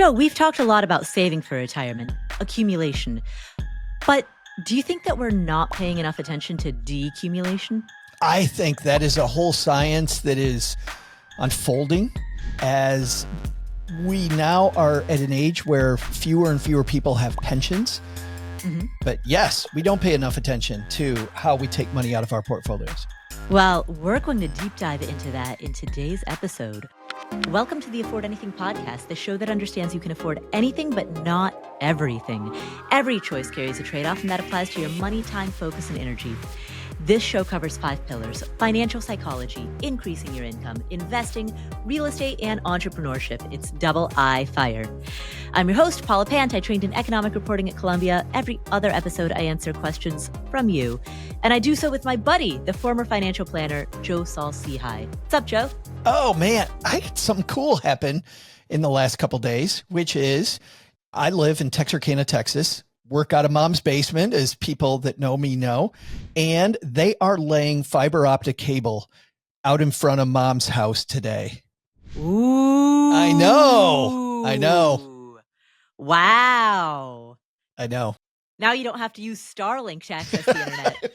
Joe, we've talked a lot about saving for retirement, accumulation, but do you think that we're not paying enough attention to decumulation? I think that is a whole science that is unfolding as we now are at an age where fewer and fewer people have pensions. But yes, we don't pay enough attention to how we take money out of our portfolios. Well, we're going to deep dive into that in today's episode. Welcome to the Afford Anything podcast, the show that understands you can afford anything but not everything. Every choice carries a trade-off, and that applies to your money, time, focus, and energy. This show covers 5 pillars: financial psychology, increasing your income, investing, real estate, and entrepreneurship. It's double I FIRE. I'm your host, Paula Pant. I trained in economic reporting at Columbia. Every other episode, I answer questions from you. And I do so with my buddy, the former financial planner, Joe Saul-Sehy. What's up, Joe? Oh man, I had something cool happen in the last couple of days, which is I live in Texarkana, Texas. Work out of mom's basement, as people that know me know, and they are laying fiber optic cable out in front of mom's house today. Ooh. I know. Wow. I know. Now you don't have to use Starlink to access the internet.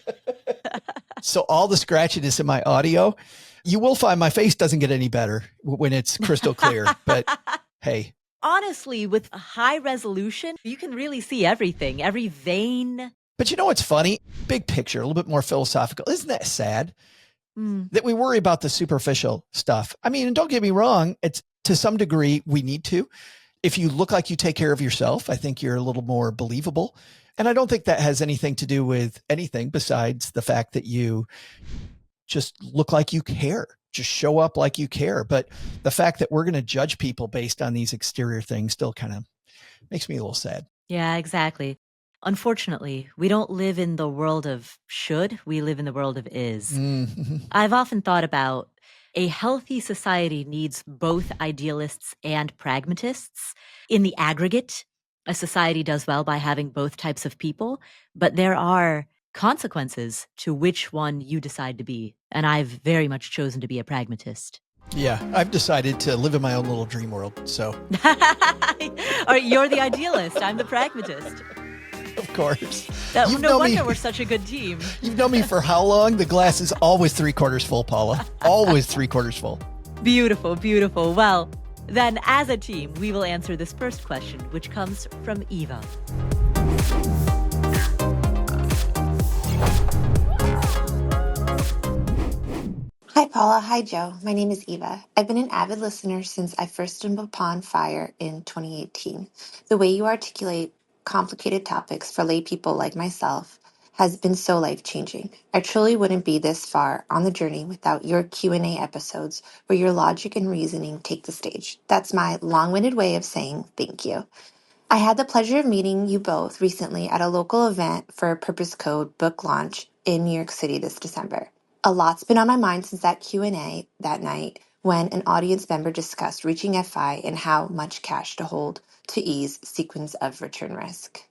So all the scratchiness in my audio, you will find my face doesn't get any better when it's crystal clear, but hey. Honestly, with a high resolution, you can really see everything, every vein. But you know what's funny? Big picture, a little bit more philosophical. Isn't that sad that we worry about the superficial stuff? I mean, and don't get me wrong, it's to some degree we need to. If you look like you take care of yourself, I think you're a little more believable. And I don't think that has anything to do with anything besides the fact that you just look like you care. Just show up like you care. But the fact that we're going to judge people based on these exterior things still kind of makes me a little sad. Yeah, exactly. Unfortunately, we don't live in the world of should, we live in the world of is. Mm-hmm. I've often thought about a healthy society needs both idealists and pragmatists. In the aggregate, a society does well by having both types of people, but there are consequences to which one you decide to be. And I've very much chosen to be a pragmatist. Yeah, I've decided to live in my own little dream world. So you're the idealist. I'm the pragmatist. Of course. No wonder we're such a good team. You've known me for how long? The glass is always 3/4 full, Paula. Always 3/4 full. Beautiful, beautiful. Well, then as a team, we will answer this first question, which comes from Eva. Hi, Paula. Hi, Joe. My name is Eva. I've been an avid listener since I first stumbled upon FIRE in 2018. The way you articulate complicated topics for lay people like myself has been so life-changing. I truly wouldn't be this far on the journey without your Q&A episodes where your logic and reasoning take the stage. That's my long-winded way of saying thank you. I had the pleasure of meeting you both recently at a local event for a Purpose Code book launch in New York City this December. A lot's been on my mind since that Q&A that night when an audience member discussed reaching FI and how much cash to hold to ease sequence of return risk.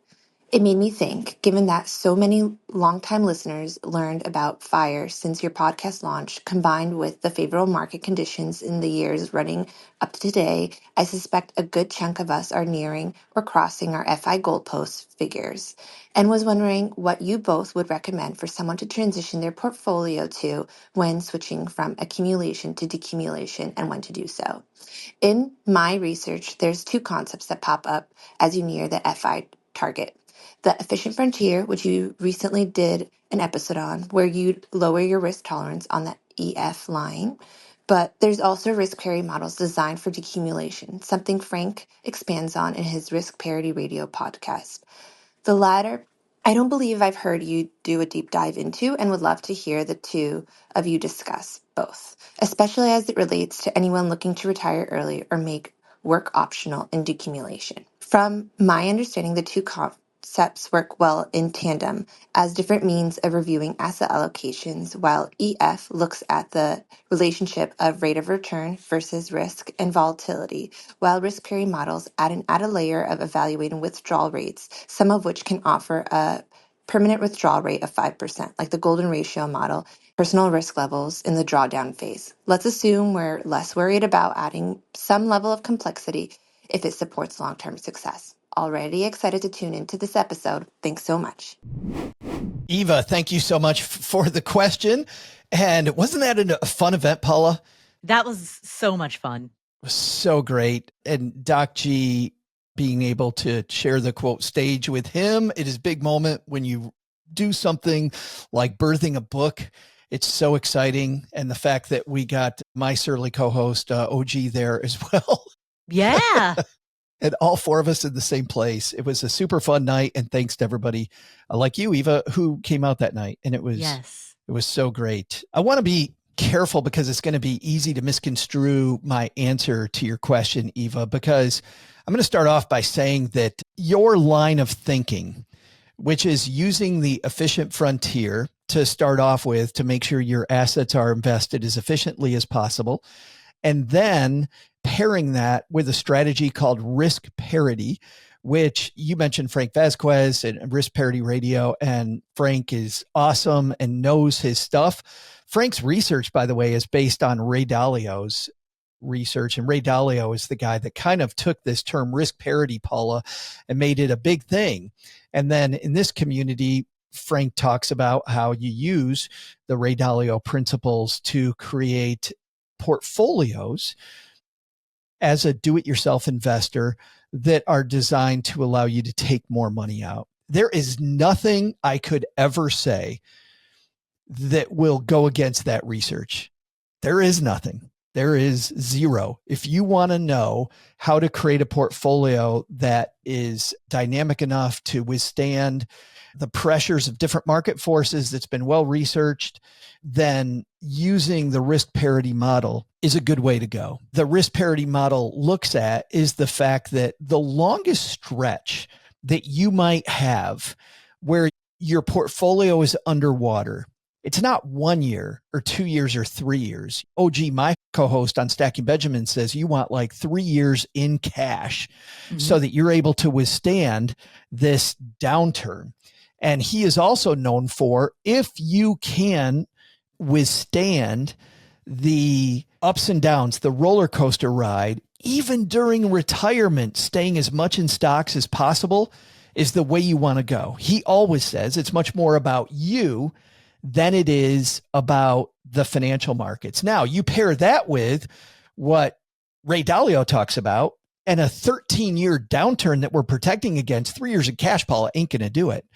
It made me think, given that so many longtime listeners learned about FIRE since your podcast launched, combined with the favorable market conditions in the years running up to today, I suspect a good chunk of us are nearing or crossing our FI goalpost figures, and was wondering what you both would recommend for someone to transition their portfolio to when switching from accumulation to decumulation and when to do so. In my research, there's 2 concepts that pop up as you near the FI target. The efficient frontier, which you recently did an episode on, where you lower your risk tolerance on the EF line. But there's also risk parity models designed for decumulation, something Frank expands on in his Risk Parity Radio podcast. The latter, I don't believe I've heard you do a deep dive into, and would love to hear the 2 of you discuss both, especially as it relates to anyone looking to retire early or make work optional in decumulation. From my understanding, the 2 concepts work well in tandem as different means of reviewing asset allocations, while EF looks at the relationship of rate of return versus risk and volatility, while risk parity models add a layer of evaluating withdrawal rates, some of which can offer a permanent withdrawal rate of 5%, like the golden ratio model, personal risk levels in the drawdown phase. Let's assume we're less worried about adding some level of complexity if it supports long-term success. Already excited to tune into this episode. Thanks so much. Eva, thank you so much for the question. And wasn't that a fun event, Paula? That was so much fun. It was so great. And Doc G being able to share the quote stage with him, it is a big moment when you do something like birthing a book. It's so exciting. And the fact that we got my surly co-host, OG, there as well. Yeah. And all four of us in the same place. It was a super fun night. And thanks to everybody like you, Eva, who came out that night. And it was so great. I want to be careful because it's going to be easy to misconstrue my answer to your question, Eva, because I'm going to start off by saying that your line of thinking, which is using the efficient frontier to start off with to make sure your assets are invested as efficiently as possible, and then pairing that with a strategy called risk parity, which you mentioned Frank Vasquez and Risk Parity Radio, and Frank is awesome and knows his stuff. Frank's research, by the way, is based on Ray Dalio's research, and Ray Dalio is the guy that kind of took this term risk parity, Paula, and made it a big thing. And then in this community, Frank talks about how you use the Ray Dalio principles to create portfolios as a do-it-yourself investor that are designed to allow you to take more money out. There is nothing I could ever say that will go against that research. There is nothing. There is zero. If you want to know how to create a portfolio that is dynamic enough to withstand the pressures of different market forces, that's been well researched, then using the risk parity model is a good way to go. The risk parity model looks at is the fact that the longest stretch that you might have where your portfolio is underwater, it's not 1 year or 2 years or 3 years. OG, my co-host on Stacking Benjamin, says you want like 3 years in cash so that you're able to withstand this downturn. And he is also known for, if you can withstand the ups and downs, the roller coaster ride, even during retirement, staying as much in stocks as possible is the way you want to go. He always says it's much more about you than it is about the financial markets. Now, you pair that with what Ray Dalio talks about, and a 13-year downturn that we're protecting against. 3 years of cash, Paula, ain't going to do it.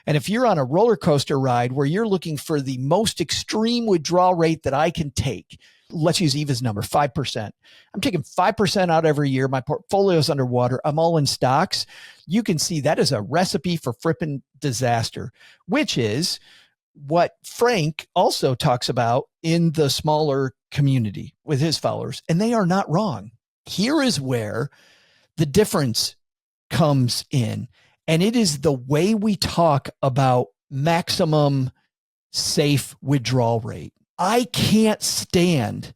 And if you're on a roller coaster ride where you're looking for the most extreme withdrawal rate that I can take, let's use Eva's number, 5%. I'm taking 5% out every year. My portfolio's underwater. I'm all in stocks. You can see that is a recipe for frippin' disaster, which is what Frank also talks about in the smaller community with his followers. And they are not wrong. Here is where the difference comes in. And it is the way we talk about maximum safe withdrawal rate. I can't stand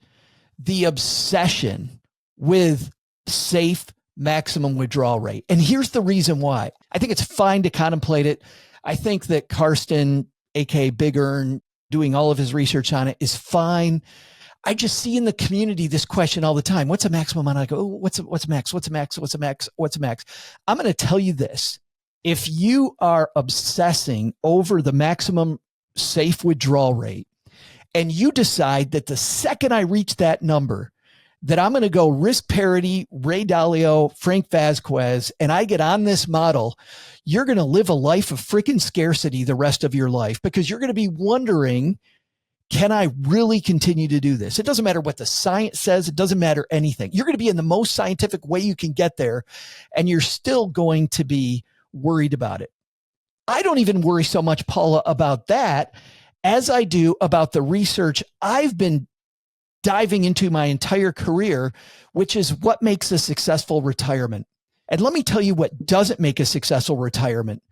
the obsession with safe maximum withdrawal rate. And here's the reason why. I think it's fine to contemplate it. I think that Karsten, aka Big Earn, doing all of his research on it is fine. I just see in the community this question all the time. What's a maximum amount? I go, oh, what's a max? What's a max? What's a max? What's a max? I'm going to tell you this. If you are obsessing over the maximum safe withdrawal rate and you decide that the second I reach that number, that I'm going to go risk parity, Ray Dalio, Frank Vasquez, and I get on this model, you're going to live a life of freaking scarcity the rest of your life, because you're going to be wondering, can I really continue to do this? It doesn't matter what the science says. It doesn't matter anything. You're going to be in the most scientific way you can get there, and you're still going to be worried about it. I don't even worry so much, Paula, about that as I do about the research I've been diving into my entire career, which is what makes a successful retirement. And let me tell you what doesn't make a successful retirement.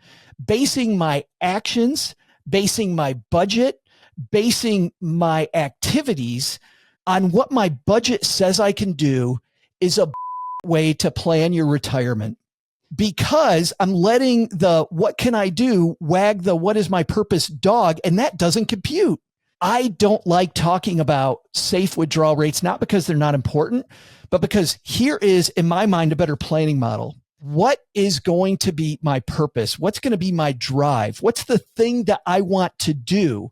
Basing my actions, basing my budget, basing my activities on what my budget says I can do is a way to plan your retirement, because I'm letting the what can I do wag the what is my purpose dog, and that doesn't compute. I don't like talking about safe withdrawal rates, not because they're not important, but because here is, in my mind, a better planning model. What is going to be my purpose? What's going to be my drive? What's the thing that I want to do?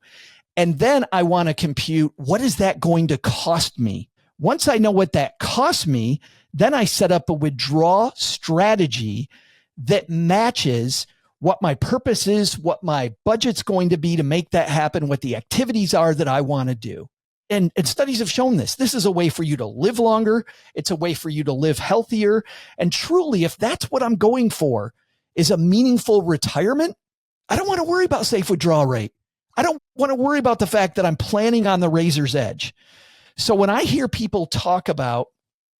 And then I want to compute, what is that going to cost me? Once I know what that costs me, then I set up a withdrawal strategy that matches what my purpose is, what my budget's going to be to make that happen, what the activities are that I want to do. And studies have shown this. This is a way for you to live longer. It's a way for you to live healthier. And truly, if that's what I'm going for, is a meaningful retirement, I don't want to worry about safe withdrawal rate. I don't want to worry about the fact that I'm planning on the razor's edge. So when I hear people talk about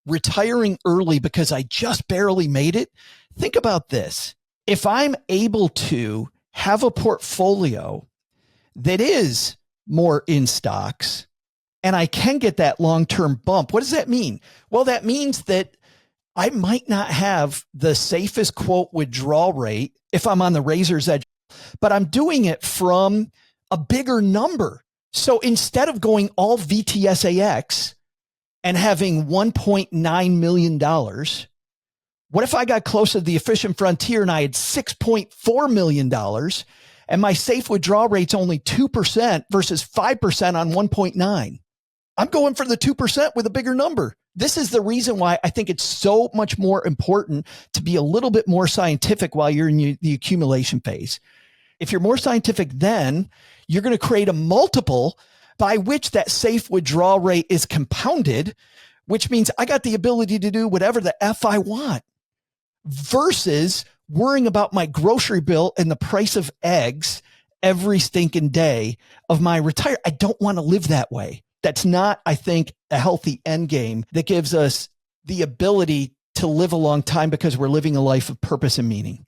retiring early because I just barely made it, think about this. If I'm able to have a portfolio that is more in stocks and I can get that long-term bump, what does that mean? Well, that means that I might not have the safest quote withdrawal rate if I'm on the razor's edge, but I'm doing it from a bigger number. So instead of going all VTSAX and having $1.9 million, what if I got close to the efficient frontier and I had $6.4 million and my safe withdrawal rate's only 2% versus 5% on 1.9? I'm going for the 2% with a bigger number. This is the reason why I think it's so much more important to be a little bit more scientific while you're in the accumulation phase. If you're more scientific, then you're going to create a multiple by which that safe withdrawal rate is compounded, which means I got the ability to do whatever the F I want versus worrying about my grocery bill and the price of eggs every stinking day of my retire. I don't want to live that way. That's not, I think, a healthy end game that gives us the ability to live a long time because we're living a life of purpose and meaning.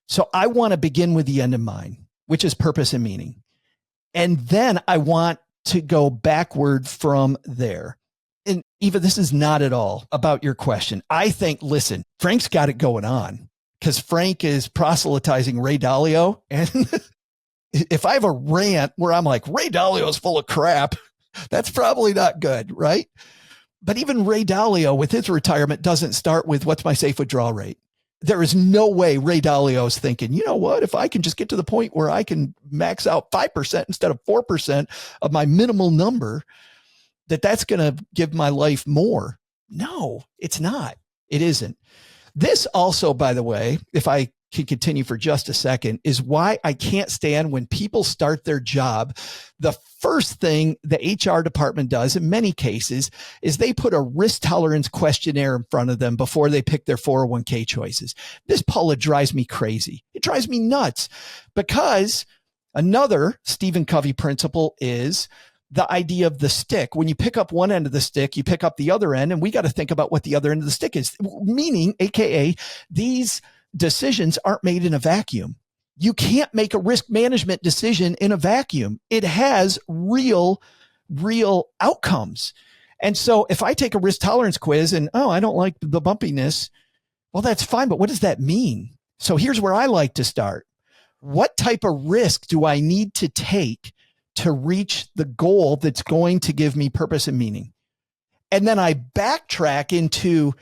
So I want to begin with the end in mind, which is purpose and meaning. And then I want to go backward from there. And Eva, this is not at all about your question. I think, listen, Frank's got it going on because Frank is proselytizing Ray Dalio. And if I have a rant where I'm like, Ray Dalio is full of crap, that's probably not good, right? But even Ray Dalio with his retirement doesn't start with what's my safe withdrawal rate. There is no way Ray Dalio is thinking, you know what, if I can just get to the point where I can max out 5% instead of 4% of my minimal number, that's going to give my life more. No, it's not. It isn't. This also, by the way, if I can continue for just a second, is why I can't stand when people start their job. The first thing the HR department does in many cases is they put a risk tolerance questionnaire in front of them before they pick their 401k choices. This, Paula, drives me crazy. It drives me nuts because another Stephen Covey principle is the idea of the stick. When you pick up one end of the stick, you pick up the other end, and we got to think about what the other end of the stick is, meaning, AKA, these decisions aren't made in a vacuum. You can't make a risk management decision in a vacuum. It has real outcomes. And so if I take a risk tolerance quiz and, I don't like the bumpiness, well, that's fine. But what does that mean? So here's where I like to start. What type of risk do I need to take to reach the goal that's going to give me purpose and meaning? And then I backtrack into,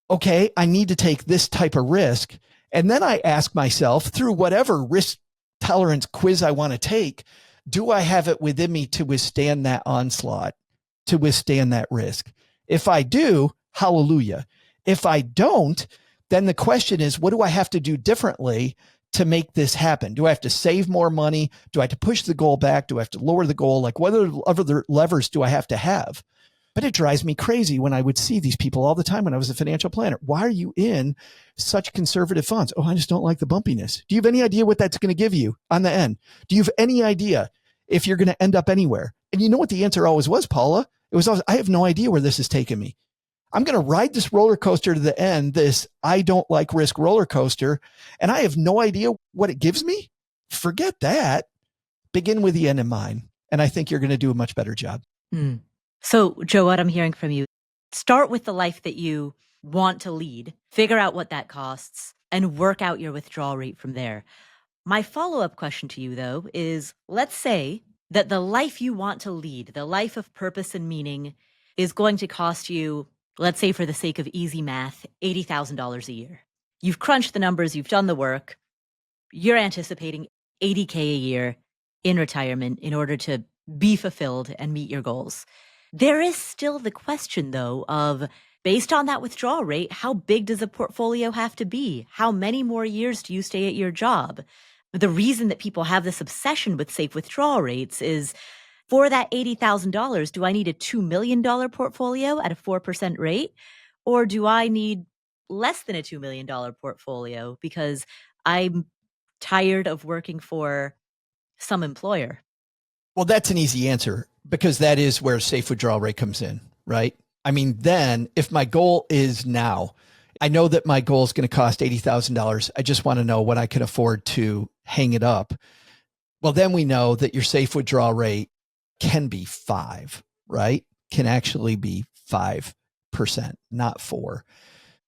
okay, I need to take this type of risk. And then I ask myself, through whatever risk tolerance quiz I want to take, do I have it within me to withstand that onslaught, to withstand that risk? If I do, hallelujah. If I don't, then the question is, what do I have to do differently to make this happen? Do I have to save more money? Do I have to push the goal back? Do I have to lower the goal? Like, what other levers do I have to have? But it drives me crazy when I would see these people all the time when I was a financial planner. Why are you in such conservative funds? Oh, I just don't like the bumpiness. Do you have any idea what that's going to give you on the end? Do you have any idea if you're going to end up anywhere? And you know what the answer always was, Paula? It was always, I have no idea where this is taking me. I'm going to ride this roller coaster to the end, this I don't like risk roller coaster, and I have no idea what it gives me. Forget that. Begin with the end in mind. And I think you're going to do a much better job. So, Joe, what I'm hearing from you, start with the life that you want to lead, figure out what that costs, and work out your withdrawal rate from there. My follow-up question to you, though, is let's say that the life you want to lead, the life of purpose and meaning, is going to cost you, let's say for the sake of easy math, $80,000 a year. You've crunched the numbers, you've done the work, you're anticipating $80K a year in retirement in order to be fulfilled and meet your goals. There is still the question, though, of based on that withdrawal rate, how big does a portfolio have to be? How many more years do you stay at your job? The reason that people have this obsession with safe withdrawal rates is for that $80,000, do I need a $2 million portfolio at a 4% rate? Or do I need less than a $2 million portfolio because I'm tired of working for some employer? Well, that's an easy answer because that is where safe withdrawal rate comes in, right? I mean, then if my goal is now, I know that my goal is going to cost $80,000. I just want to know what I can afford to hang it up. Well, then we know that your safe withdrawal rate can be 5, right? Can actually be 5%, not 4.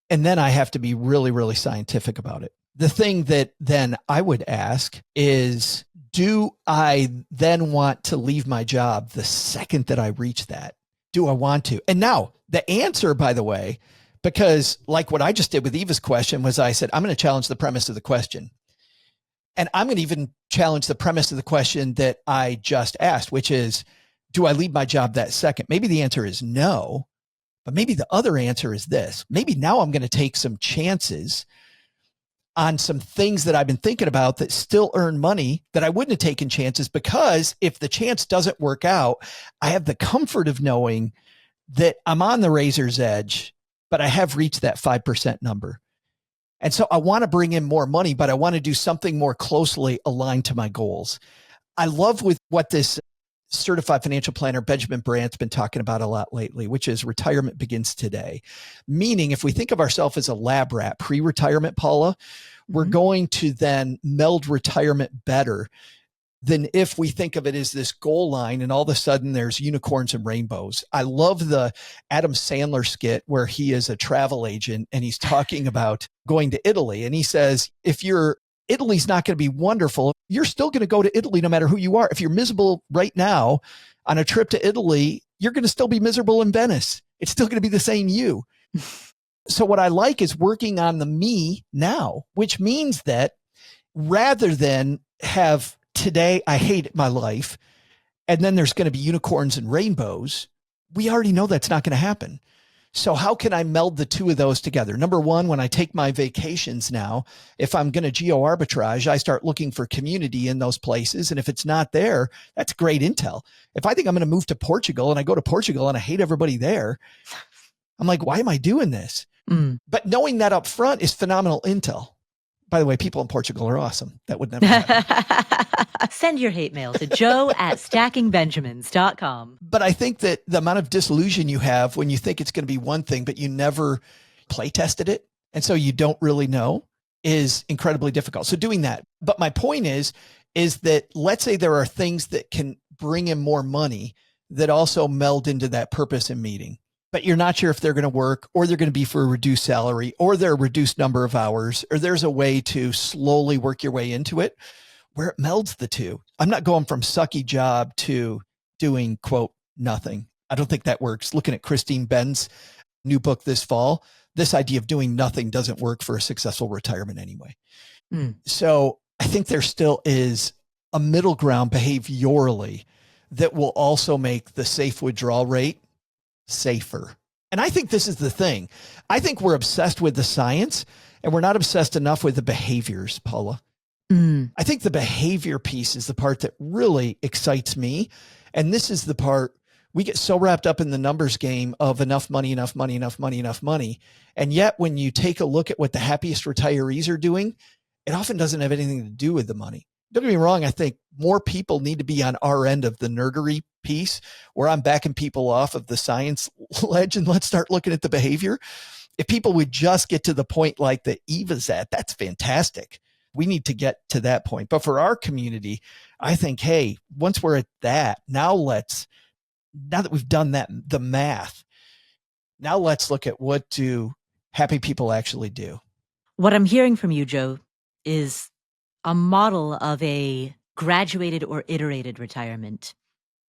And then I have to be really, really scientific about it. The thing that then I would ask is, do I then want to leave my job the second that I reach that? Do I want to? And now the answer, by the way, because like what I just did with Eva's question was I said, I'm going to challenge the premise of the question. And I'm going to even challenge the premise of the question that I just asked, which is, do I leave my job that second? Maybe the answer is no, but maybe the other answer is this. Maybe now I'm going to take some chances on some things that I've been thinking about that still earn money that I wouldn't have taken chances, because if the chance doesn't work out, I have the comfort of knowing that I'm on the razor's edge, but I have reached that 5% number. And so I want to bring in more money, but I want to do something more closely aligned to my goals. I love with what this certified financial planner, Benjamin Brandt's been talking about a lot lately, which is retirement begins today. Meaning if we think of ourselves as a lab rat pre-retirement, Paula, we're going to then meld retirement better than if we think of it as this goal line and all of a sudden there's unicorns and rainbows. I love the Adam Sandler skit where he is a travel agent and he's talking about going to Italy. And he says, if Italy's not going to be wonderful, you're still going to go to Italy no matter who you are. If you're miserable right now on a trip to Italy, you're going to still be miserable in Venice. It's still going to be the same you. So what I like is working on the me now, which means that rather than have today, I hate my life, and then there's going to be unicorns and rainbows, we already know that's not going to happen. So how can I meld the two of those together? Number one, when I take my vacations now, if I'm going to geo arbitrage, I start looking for community in those places. And if it's not there, that's great intel. If I think I'm going to move to Portugal and I go to Portugal and I hate everybody there, I'm like, why am I doing this? But knowing that up front is phenomenal intel. By the way, people in Portugal are awesome. That would never happen. Send your hate mail to joe@stackingbenjamins.com. But I think that the amount of disillusion you have when you think it's going to be one thing, but you never play tested it, and so you don't really know, is incredibly difficult. So doing that. But my point is that let's say there are things that can bring in more money that also meld into that purpose and meaning, but you're not sure if they're going to work, or they're going to be for a reduced salary, or they're a reduced number of hours, or there's a way to slowly work your way into it where it melds the two. I'm not going from sucky job to doing, quote, nothing. I don't think that works. Looking at Christine Ben's new book this fall, this idea of doing nothing doesn't work for a successful retirement anyway. So I think there still is a middle ground behaviorally that will also make the safe withdrawal rate safer. And I think this is the thing. I think we're obsessed with the science and we're not obsessed enough with the behaviors, Paula. I think the behavior piece is the part that really excites me. And this is the part we get so wrapped up in the numbers game of enough money, enough money, enough money, enough money. And yet when you take a look at what the happiest retirees are doing, it often doesn't have anything to do with the money. Don't get me wrong. I think more people need to be on our end of the nerdery piece where I'm backing people off of the science ledge and let's start looking at the behavior. If people would just get to the point like that Eva's at, that's fantastic. We need to get to that point. But for our community, I think, hey, once we're at that, now that we've done that, the math, now let's look at what do happy people actually do. What I'm hearing from you, Joe, is a model of a graduated or iterated retirement,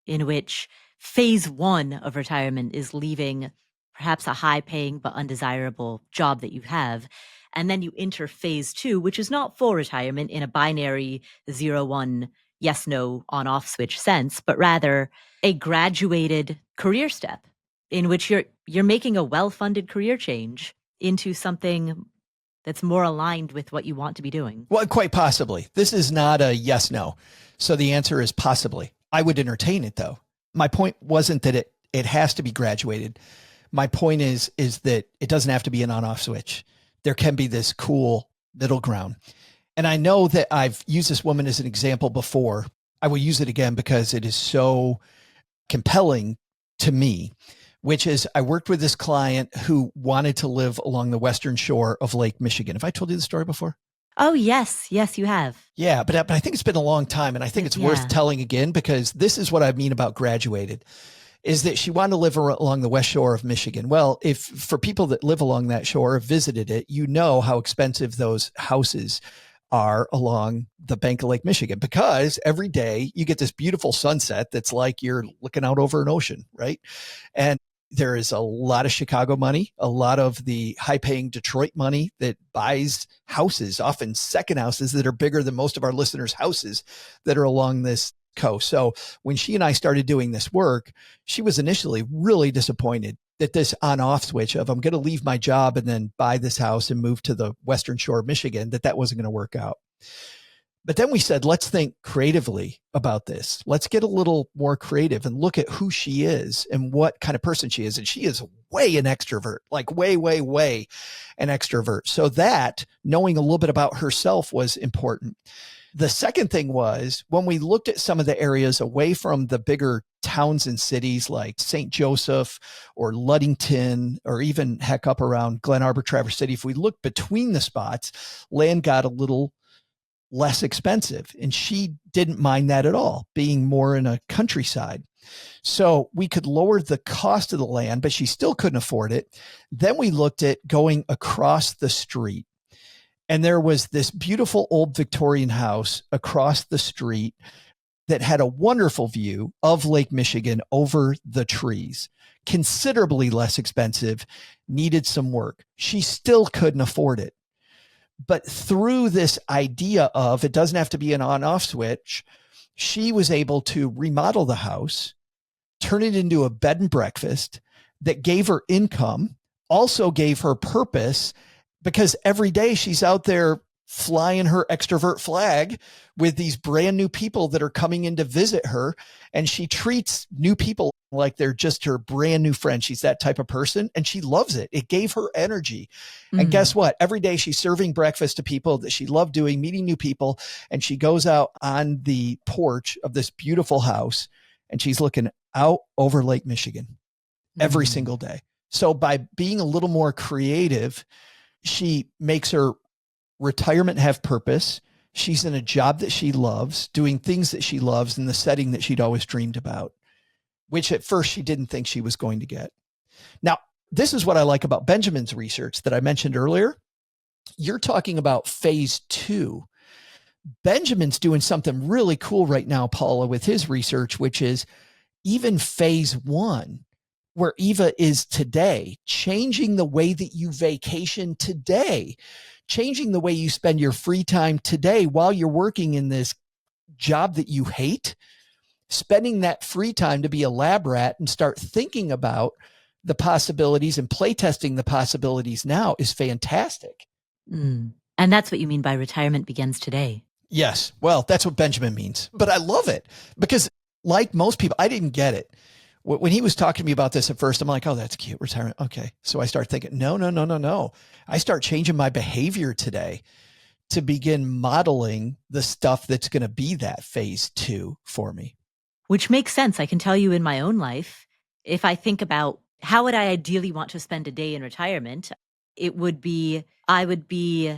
in which phase one of retirement is leaving perhaps a high-paying but undesirable job that you have. And then you enter phase two, which is not full retirement in a binary 0-1 yes, no, on off switch sense, but rather a graduated career step in which you're making a well-funded career change into something that's more aligned with what you want to be doing. Well, quite possibly. This is not a yes, no. So the answer is possibly. I would entertain it though. My point wasn't that it has to be graduated. My point is that it doesn't have to be an on-off switch. There can be this cool middle ground. And I know that I've used this woman as an example before. I will use it again because it is so compelling to me, which is I worked with this client who wanted to live along the western shore of Lake Michigan. Have I told you the story before? Oh, yes. Yes, you have. Yeah, but I think it's been a long time, and I think it's worth telling again because this is what I mean about graduated, is that she wanted to live along the west shore of Michigan. Well, if for people that live along that shore or visited it, you know how expensive those houses are along the bank of Lake Michigan, because every day you get this beautiful sunset that's like you're looking out over an ocean, right? And there is a lot of Chicago money, a lot of the high-paying Detroit money that buys houses, often second houses that are bigger than most of our listeners' houses that are along this coast. So when she and I started doing this work, she was initially really disappointed that this on-off switch of I'm going to leave my job and then buy this house and move to the western shore of Michigan, that wasn't going to work out. But then we said, let's think creatively about this. Let's get a little more creative and look at who she is and what kind of person she is. And she is way an extrovert, like way, way, way an extrovert. So that knowing a little bit about herself was important. The second thing was when we looked at some of the areas away from the bigger towns and cities like St. Joseph or Ludington, or even heck up around Glen Arbor, Traverse City, if we looked between the spots, land got a little less expensive. And she didn't mind that at all, being more in a countryside. So we could lower the cost of the land, but she still couldn't afford it. Then we looked at going across the street. And there was this beautiful old Victorian house across the street that had a wonderful view of Lake Michigan over the trees, considerably less expensive, needed some work. She still couldn't afford it. But through this idea of it doesn't have to be an on-off switch, she was able to remodel the house, turn it into a bed and breakfast that gave her income, also gave her purpose, because every day she's out there flying her extrovert flag with these brand new people that are coming in to visit her. And she treats new people like they're just her brand new friend. She's that type of person and she loves it. It gave her energy. And guess what? Every day she's serving breakfast to people that she loved doing, meeting new people. And she goes out on the porch of this beautiful house and she's looking out over Lake Michigan every single day. So by being a little more creative, she makes her retirement have purpose. She's in a job that she loves, doing things that she loves in the setting that she'd always dreamed about, which at first she didn't think she was going to get. Now, this is what I like about Benjamin's research that I mentioned earlier. You're talking about phase two. Benjamin's doing something really cool right now, Paula, with his research, which is even phase one, where Eva is today, changing the way that you vacation today, changing the way you spend your free time today while you're working in this job that you hate, spending that free time to be a lab rat and start thinking about the possibilities and play testing the possibilities now is fantastic. And that's what you mean by retirement begins today. Yes. Well, that's what Benjamin means, but I love it because like most people, I didn't get it. When he was talking to me about this at first, I'm like, oh, that's cute. Retirement. Okay. So I start thinking, no. I start changing my behavior today to begin modeling the stuff that's going to be that phase two for me. Which makes sense. I can tell you in my own life, if I think about how would I ideally want to spend a day in retirement, it would be, I would be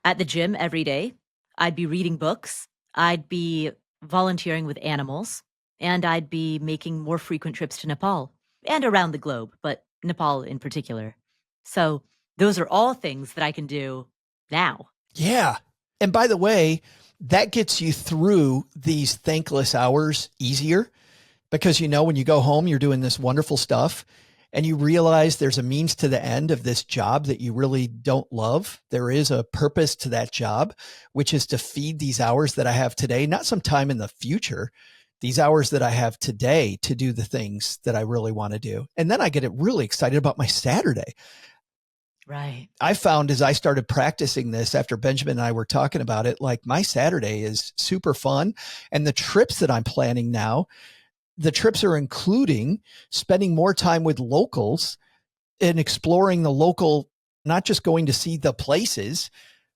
at the gym every day. I'd be reading books. I'd be volunteering with animals. And I'd be making more frequent trips to Nepal and around the globe, but Nepal in particular. So those are all things that I can do now. Yeah. And by the way, that gets you through these thankless hours easier because, when you go home, you're doing this wonderful stuff and you realize there's a means to the end of this job that you really don't love. There is a purpose to that job, which is to feed these hours that I have today, not sometime in the future, these hours that I have today to do the things that I really want to do. And then I get really excited about my Saturday. Right. I found as I started practicing this after Benjamin and I were talking about it, like my Saturday is super fun. And the trips that I'm planning now, the trips are including spending more time with locals and exploring the local, not just going to see the places,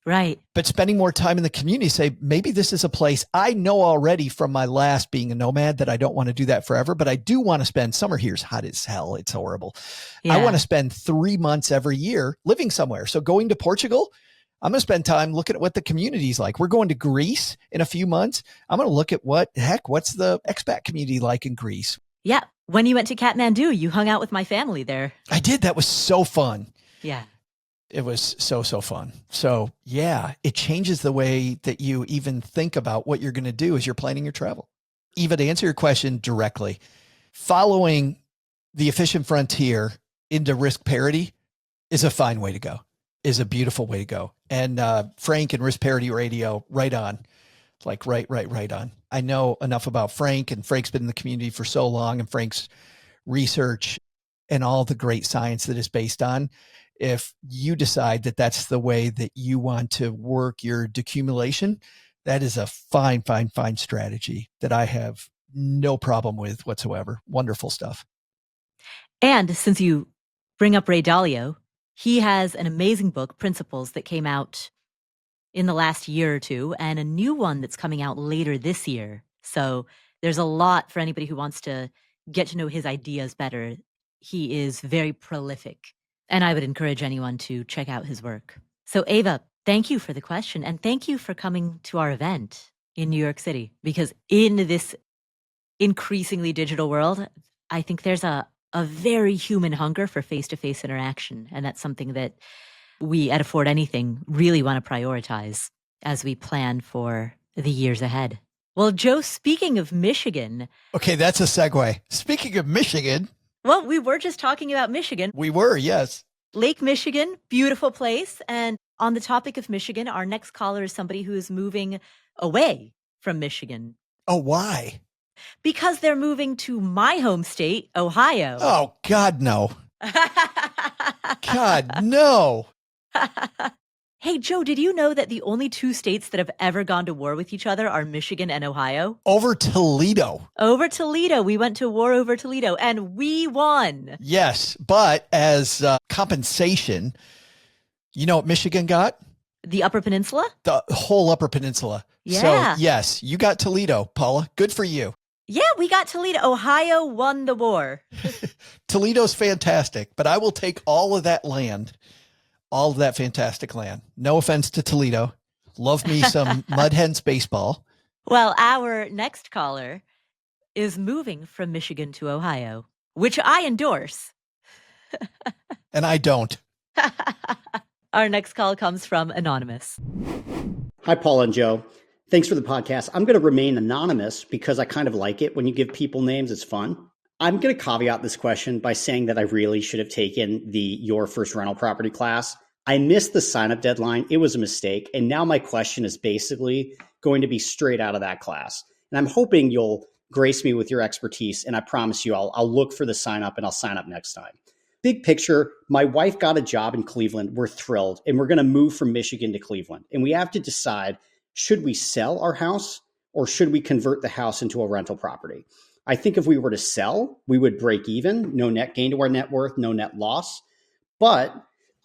right, but spending more time in the community. Say, maybe this is a place I know already from my last being a nomad that I don't want to do that forever, but I do want to spend summer here's hot as hell. It's horrible. Yeah. I want to spend 3 months every year living somewhere. So going to Portugal, I'm going to spend time looking at what the community's like. We're going to Greece in a few months. I'm going to look at what's the expat community like in Greece? Yeah. When you went to Kathmandu, you hung out with my family there. I did. That was so fun. Yeah. It was so fun. So yeah, it changes the way that you even think about what you're going to do as you're planning your travel. Eva, to answer your question directly, following the efficient frontier into risk parity is a fine way to go, is a beautiful way to go. And Frank and Risk Parity Radio, right on. Like right on. I know enough about Frank, and Frank's been in the community for so long, and Frank's research and all the great science that is based on. If you decide that that's the way that you want to work your decumulation, that is a fine strategy that I have no problem with whatsoever. Wonderful stuff. And since you bring up Ray Dalio, he has an amazing book, Principles, that came out in the last year or two, and a new one that's coming out later this year. So there's a lot for anybody who wants to get to know his ideas better. He is very prolific, and I would encourage anyone to check out his work. So Ava, thank you for the question, and thank you for coming to our event in New York City, because in this increasingly digital world, I think there's a very human hunger for face-to-face interaction, and that's something that we at Afford Anything really want to prioritize as we plan for the years ahead. Well, Joe, speaking of Michigan. Okay, that's a segue. Speaking of Michigan. Well, we were just talking about Michigan. We were, yes. Lake Michigan, beautiful place. And on the topic of Michigan, our next caller is somebody who is moving away from Michigan. Oh, why? Because they're moving to my home state, Ohio. Oh, God, no. God, no. Hey, Joe, did you know that the only two states that have ever gone to war with each other are Michigan and Ohio? Over Toledo. Over Toledo. We went to war over Toledo, and we won. Yes, but as compensation, you know what Michigan got? The Upper Peninsula? The whole Upper Peninsula. Yeah. So, yes, you got Toledo, Paula. Good for you. Yeah, we got Toledo. Ohio won the war. Toledo's fantastic, but I will take all of that land. All of that fantastic land. No offense to Toledo. Love me some Mud Hens baseball. Well, our next caller is moving from Michigan to Ohio, which I endorse. And I don't. Our next call comes from Anonymous. Hi, Paul and Joe. Thanks for the podcast. I'm going to remain anonymous because I kind of like it when you give people names. It's fun. I'm going to caveat this question by saying that I really should have taken the Your First Rental Property class. I missed the sign-up deadline. It was a mistake. And now my question is basically going to be straight out of that class. And I'm hoping you'll grace me with your expertise. And I promise you, I'll look for the sign-up and I'll sign up next time. Big picture, my wife got a job in Cleveland. We're thrilled. And we're going to move from Michigan to Cleveland. And we have to decide, should we sell our house or should we convert the house into a rental property? I think if we were to sell, we would break even, no net gain to our net worth, no net loss. But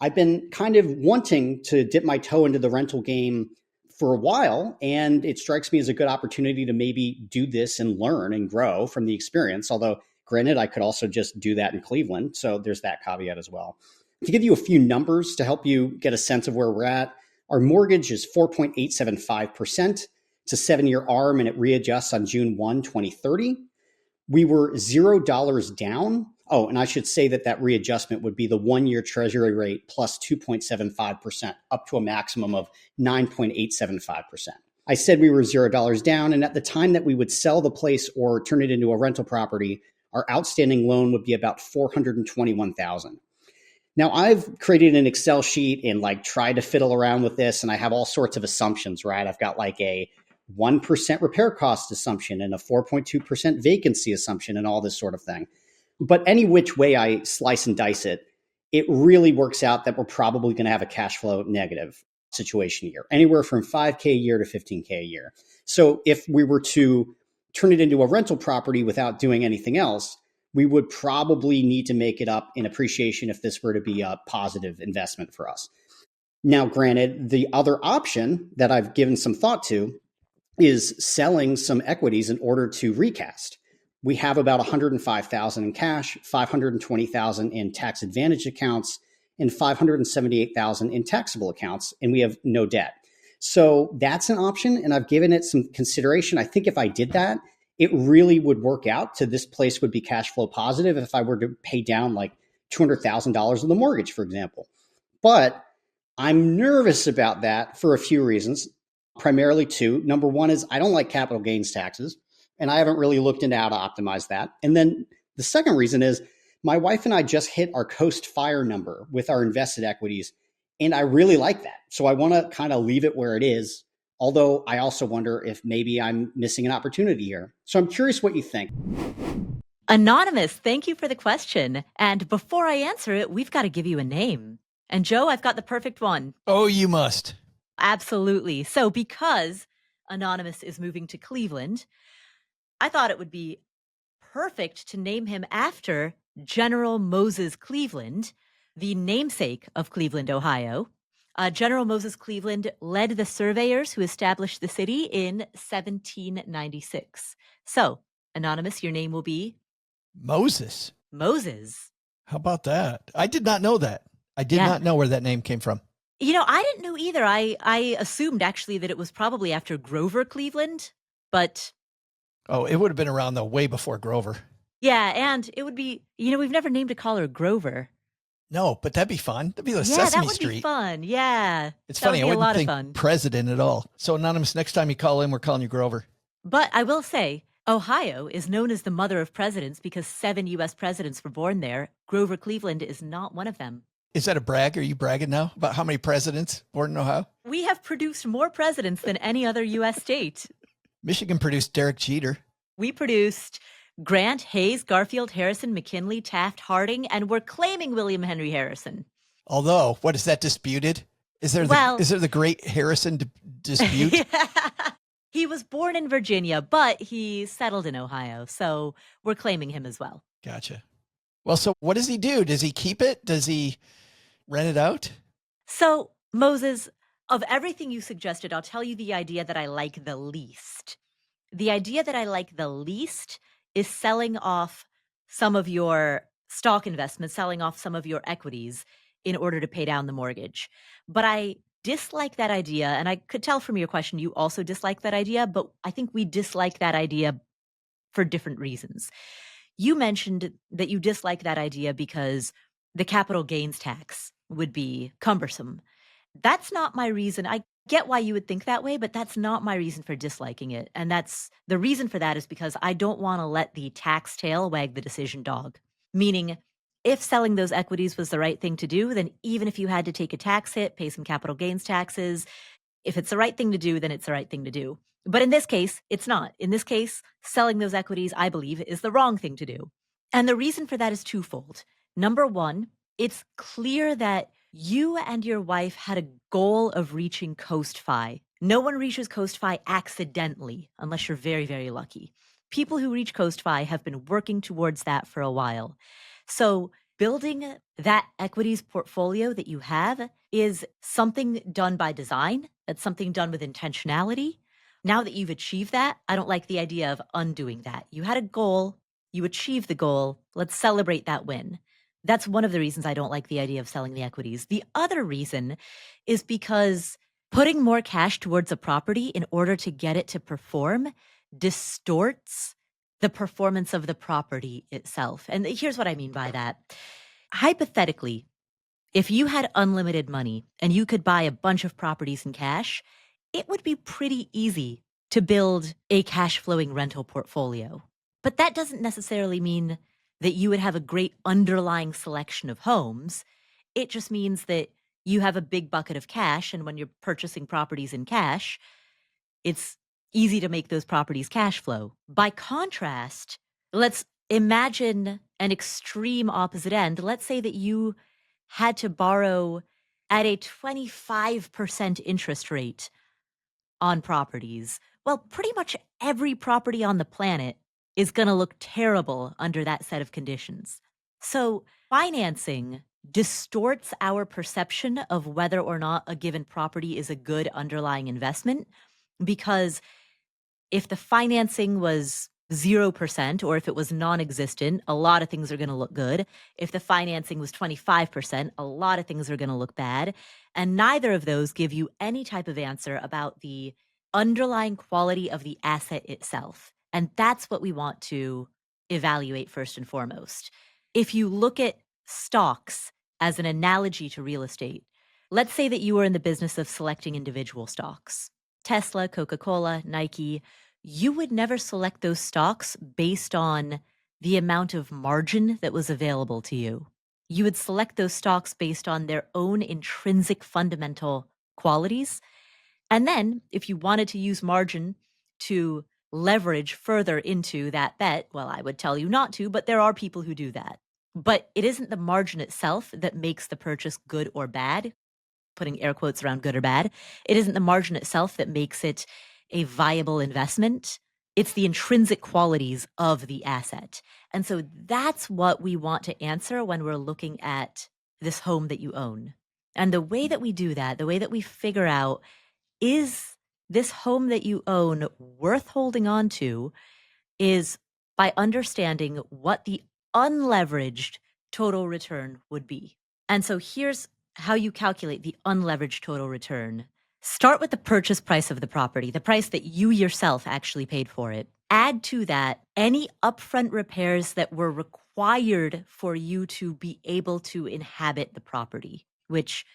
I've been kind of wanting to dip my toe into the rental game for a while, and it strikes me as a good opportunity to maybe do this and learn and grow from the experience. Although, granted, I could also just do that in Cleveland. So there's that caveat as well. To give you a few numbers to help you get a sense of where we're at, our mortgage is 4.875%. It's a 7-year ARM, and it readjusts on June 1, 2030. We were $0 down Oh, and I should say that readjustment would be the 1-year treasury rate plus 2.75% up to a maximum of 9.875%. I said we were $0 down, and at the time that we would sell the place or turn it into a rental property, our outstanding loan would be about $421,000. Now, I've created an Excel sheet and tried to fiddle around with this, and I have all sorts of assumptions, right? I've got a 1% repair cost assumption and a 4.2% vacancy assumption and all this sort of thing. But any which way I slice and dice it, it really works out that we're probably going to have a cash flow negative situation here, anywhere from $5K a year to $15K a year. So if we were to turn it into a rental property without doing anything else, we would probably need to make it up in appreciation if this were to be a positive investment for us. Now, granted, the other option that I've given some thought to is selling some equities in order to recast. We have about $105,000 in cash, $520,000 in tax advantage accounts, and $578,000 in taxable accounts, and we have no debt. So that's an option, and I've given it some consideration. I think if I did that, it really would work out to this place would be cash flow positive if I were to pay down $200,000 of the mortgage, for example. But I'm nervous about that for a few reasons, primarily two. Number one is I don't like capital gains taxes, and I haven't really looked into how to optimize that. And then the second reason is my wife and I just hit our Coast Fire number with our invested equities, and I really like that. So I want to kind of leave it where it is, although I also wonder if maybe I'm missing an opportunity here. So I'm curious what you think. Anonymous, thank you for the question. And before I answer it, we've got to give you a name. And Joe, I've got the perfect one. Oh, you must. Absolutely. So because Anonymous is moving to Cleveland, I thought it would be perfect to name him after General Moses Cleveland, the namesake of Cleveland, Ohio. General Moses Cleveland led the surveyors who established the city in 1796. So, Anonymous, your name will be? Moses. Moses. How about that? I did not know that. I did not know where that name came from. I didn't know either. I assumed actually that it was probably after Grover Cleveland, but... Oh, it would have been around way before Grover. Yeah, and it would be, we've never named a caller Grover. No, but that'd be fun. That'd be like Sesame Street. Yeah, that would be fun. Yeah. It's funny. I wouldn't think president at all. So Anonymous, next time you call in, we're calling you Grover. But I will say, Ohio is known as the mother of presidents because 7 U.S. presidents were born there. Grover Cleveland is not one of them. Is that a brag? Are you bragging now about how many presidents born in Ohio? We have produced more presidents than any other U.S. state. Michigan produced Derek Jeter. We produced Grant, Hayes, Garfield, Harrison, McKinley, Taft, Harding, and we're claiming William Henry Harrison. Although, what is that disputed? Is there the great Harrison dispute? He was born in Virginia, but he settled in Ohio, so we're claiming him as well. Gotcha. Well, so what does he do? Does he keep it? Does he rent it out? So, Moses, of everything you suggested, I'll tell you the idea that I like the least. The idea that I like the least is selling off some of your stock investments, selling off some of your equities in order to pay down the mortgage. But I dislike that idea, and I could tell from your question you also dislike that idea, but I think we dislike that idea for different reasons. You mentioned that you dislike that idea because the capital gains tax would be cumbersome. That's not my reason. I get why you would think that way, but that's not my reason for disliking it. And the reason for that is because I don't want to let the tax tail wag the decision dog. Meaning, if selling those equities was the right thing to do, then even if you had to take a tax hit, pay some capital gains taxes, if it's the right thing to do, then it's the right thing to do. But in this case, it's not. In this case, selling those equities, I believe, is the wrong thing to do. And the reason for that is twofold. Number one, it's clear that you and your wife had a goal of reaching Coast Fi. No one reaches Coast Fi accidentally, unless you're very, very lucky. People who reach Coast Fi have been working towards that for a while. So building that equities portfolio that you have is something done by design. That's something done with intentionality. Now that you've achieved that, I don't like the idea of undoing that. You had a goal, you achieved the goal, let's celebrate that win. That's one of the reasons I don't like the idea of selling the equities. The other reason is because putting more cash towards a property in order to get it to perform distorts the performance of the property itself. And here's what I mean by that. Hypothetically, if you had unlimited money and you could buy a bunch of properties in cash, it would be pretty easy to build a cash flowing rental portfolio. But that doesn't necessarily mean that you would have a great underlying selection of homes. It just means that you have a big bucket of cash. And when you're purchasing properties in cash, it's easy to make those properties cash flow. By contrast, let's imagine an extreme opposite end. Let's say that you had to borrow at a 25% interest rate on properties. Well, pretty much every property on the planet is going to look terrible under that set of conditions. So financing distorts our perception of whether or not a given property is a good underlying investment, because if the financing was 0% or if it was non-existent, a lot of things are going to look good. If the financing was 25%, a lot of things are going to look bad. And neither of those give you any type of answer about the underlying quality of the asset itself. And that's what we want to evaluate first and foremost. If you look at stocks as an analogy to real estate, let's say that you were in the business of selecting individual stocks. Tesla, Coca-Cola, Nike, you would never select those stocks based on the amount of margin that was available to you. You would select those stocks based on their own intrinsic fundamental qualities. And then if you wanted to use margin to leverage further into that bet, well, I would tell you not to, but there are people who do that. But it isn't the margin itself that makes the purchase good or bad, putting air quotes around good or bad. It isn't the margin itself that makes it a viable investment. It's the intrinsic qualities of the asset. And so that's what we want to answer when we're looking at this home that you own. And the way that we do that, the way that we figure out, is this home that you own worth holding on to, is by understanding what the unleveraged total return would be. And so here's how you calculate the unleveraged total return. Start with the purchase price of the property, the price that you yourself actually paid for it. Add to that any upfront repairs that were required for you to be able to inhabit the property, which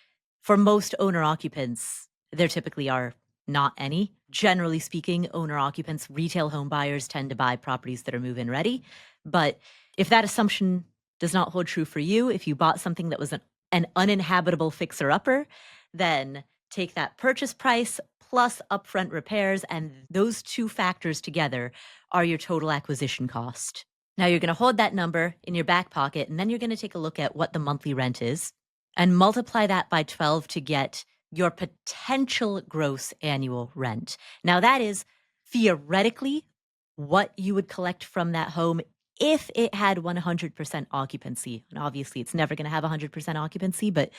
for most owner occupants, there typically are not any. Generally speaking, owner occupants, retail home buyers tend to buy properties that are move-in ready. But if that assumption does not hold true for you, if you bought something that was an uninhabitable fixer-upper, then take that purchase price plus upfront repairs, and those two factors together are your total acquisition cost. Now you're going to hold that number in your back pocket, and then you're going to take a look at what the monthly rent is and multiply that by 12 to get your potential gross annual rent. Now that is theoretically what you would collect from that home if it had 100% occupancy. And obviously it's never going to have 100% occupancy, but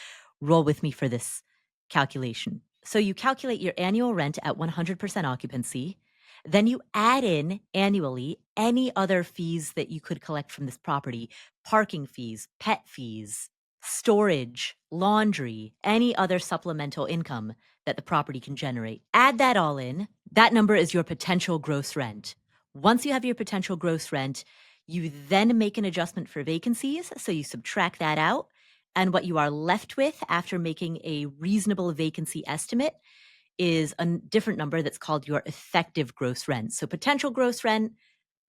roll with me for this calculation. So you calculate your annual rent at 100% occupancy. Then you add in annually any other fees that you could collect from this property: parking fees, pet fees, storage, laundry, any other supplemental income that the property can generate. Add that all in. That number is your potential gross rent. Once you have your potential gross rent, you then make an adjustment for vacancies. So you subtract that out. And what you are left with after making a reasonable vacancy estimate is a different number that's called your effective gross rent. So potential gross rent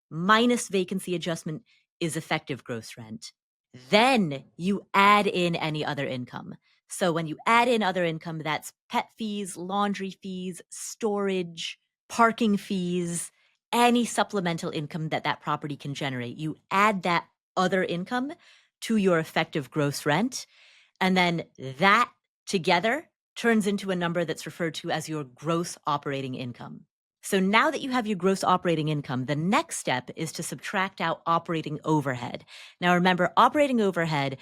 minus vacancy adjustment is effective gross rent. Then you add in any other income. So when you add in other income, that's pet fees, laundry fees, storage, parking fees, any supplemental income that that property can generate. You add that other income to your effective gross rent, and then that together turns into a number that's referred to as your gross operating income. So now that you have your gross operating income, the next step is to subtract out operating overhead. Now remember, operating overhead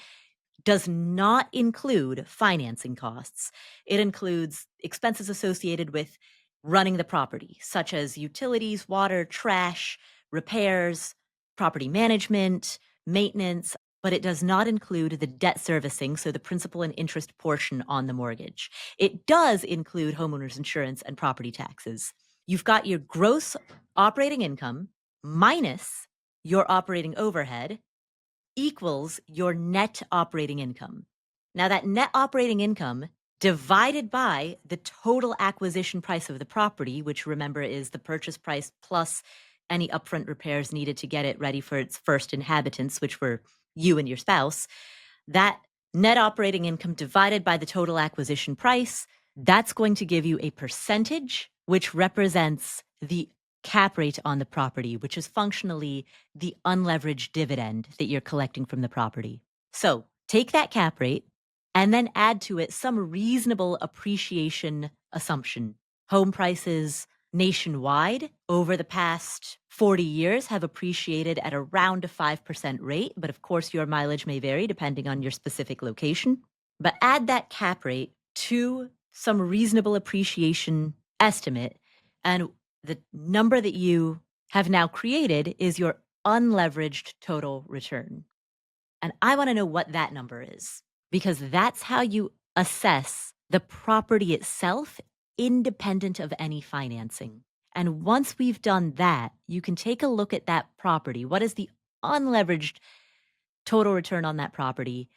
does not include financing costs. It includes expenses associated with running the property, such as utilities, water, trash, repairs, property management, maintenance, but it does not include the debt servicing, so the principal and interest portion on the mortgage. It does include homeowners insurance and property taxes. You've got your gross operating income minus your operating overhead equals your net operating income. Now, that net operating income divided by the total acquisition price of the property, which remember is the purchase price plus any upfront repairs needed to get it ready for its first inhabitants, which were you and your spouse, that net operating income divided by the total acquisition price, that's going to give you a percentage, which represents the cap rate on the property, which is functionally the unleveraged dividend that you're collecting from the property. So take that cap rate and then add to it some reasonable appreciation assumption. Home prices nationwide over the past 40 years have appreciated at around a 5% rate, but of course your mileage may vary depending on your specific location. But add that cap rate to some reasonable appreciation estimate, and the number that you have now created is your unleveraged total return. And I want to know what that number is, because that's how you assess the property itself independent of any financing. And once we've done that, you can take a look at that property. What is the unleveraged total return on that property?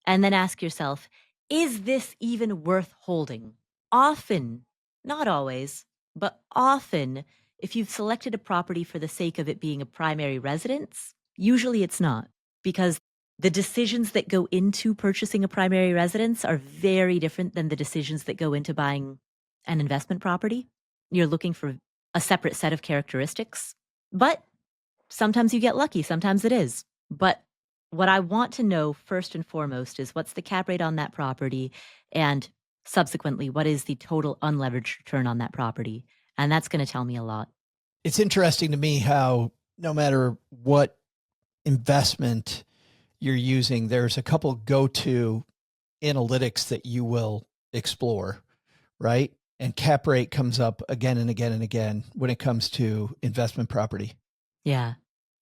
And then ask yourself, is this even worth holding? Often, not always, but often, if you've selected a property for the sake of it being a primary residence, usually it's not, because the decisions that go into purchasing a primary residence are very different than the decisions that go into buying an investment property. You're looking for a separate set of characteristics, but sometimes you get lucky, sometimes it is. But what I want to know first and foremost is what's the cap rate on that property, and subsequently, what is the total unleveraged return on that property? And that's going to tell me a lot. It's interesting to me how no matter what investment you're using, there's a couple go-to analytics that you will explore, right? And cap rate comes up again and again and again when it comes to investment property. Yeah.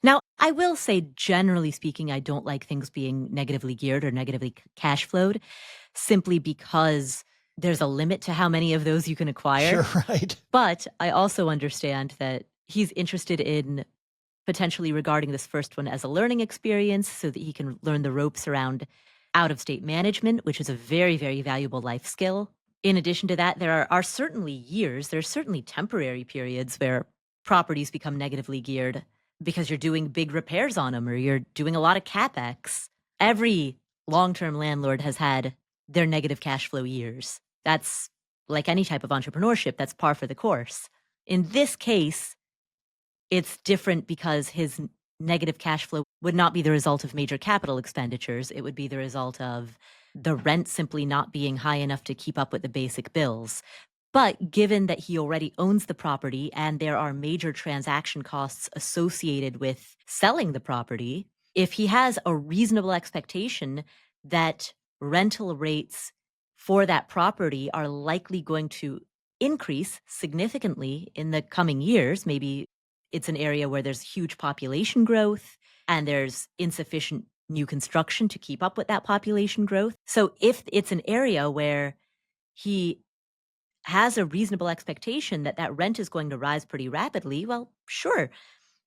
Now, I will say, generally speaking, I don't like things being negatively geared or negatively cash flowed, simply because there's a limit to how many of those you can acquire. Sure, right. But I also understand that he's interested in potentially regarding this first one as a learning experience so that he can learn the ropes around out-of-state management, which is a very, very valuable life skill. In addition to that, there are certainly there's certainly temporary periods where properties become negatively geared because you're doing big repairs on them or you're doing a lot of CapEx. Every long-term landlord has had their negative cash flow years. That's like any type of entrepreneurship, that's par for the course. In this case, it's different because his negative cash flow would not be the result of major capital expenditures. It would be the result of the rent simply not being high enough to keep up with the basic bills. But given that he already owns the property and there are major transaction costs associated with selling the property, if he has a reasonable expectation that rental rates for that property are likely going to increase significantly in the coming years, maybe it's an area where there's huge population growth and there's insufficient new construction to keep up with that population growth. So if it's an area where he has a reasonable expectation that that rent is going to rise pretty rapidly, well, sure,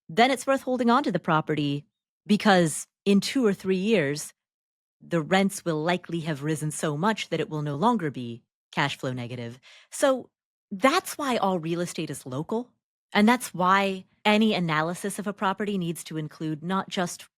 then it's worth holding on to the property, because in 2 or 3 years, the rents will likely have risen so much that it will no longer be cash flow negative. So that's why all real estate is local. And that's why any analysis of a property needs to include not just